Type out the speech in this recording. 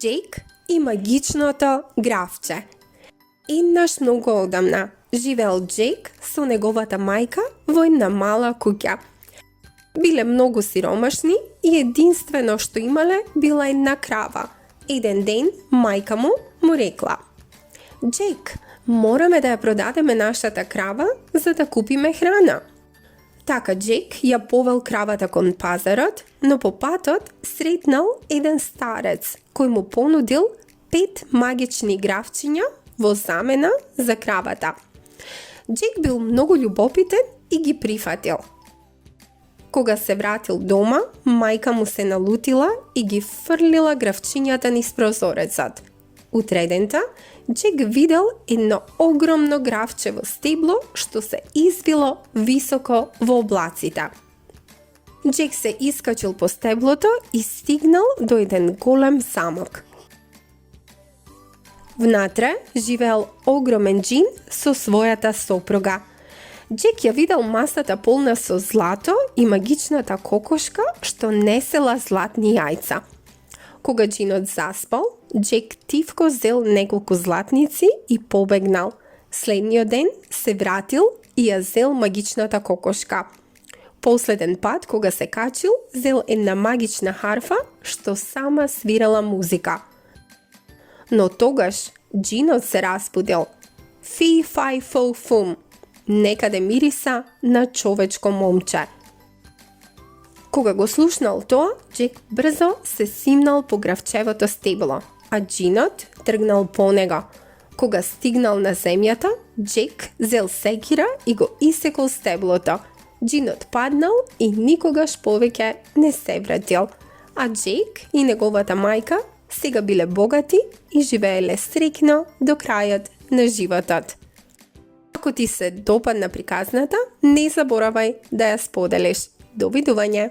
Джейк и магичното гравче. Еднаш многу одамна живеел Джейк со неговата мајка во една мала куќа. Биле многу сиромашни и единствено што имале била една крава. Еден ден мајка му рекла: Джейк, мораме да ја продадеме нашата крава за да купиме храна. Така Джейк ја повел кравата кон пазарот, но по патот сретнал еден старец кој му понудил 5 магични гравчиња во замена за кравата. Джейк бил многу љубопитен и ги прифатил. Кога се вратил дома, мајка му се налутила и ги фрлила гравчињата низ прозорецот. Утредента, Джек видел едно огромно гравче во стебло што се извило високо во облаците. Джек се искачил по стеблото и стигнал до еден голем замок. Внатре живеел огромен џин со својата сопруга. Джек ја видел масата полна со злато и магичната кокошка што несела златни јајца. Кога џинот заспал, Джек тивко зел неколку златници и побегнал. Следниот ден се вратил и ја зел магичната кокошка. Последен пат, кога се качил, зел една магична харфа што сама свирала музика. Но тогаш џинот се разбудил. Фи фај фоу фум. Некаде мириса на човечко момче. Кога го слушнал тоа, Джек брзо се симнал по гравчевото стебло, а џинот тргнал по него. Кога стигнал на земјата, Джек зел секира и го исекол стеблото. Џинот паднал и никогаш повеќе не се вратил, а Джек и неговата мајка сега биле богати и живееле среќно до крајот на животот. Ако ти се допадна приказната, не заборавај да ја споделиш. Довидување!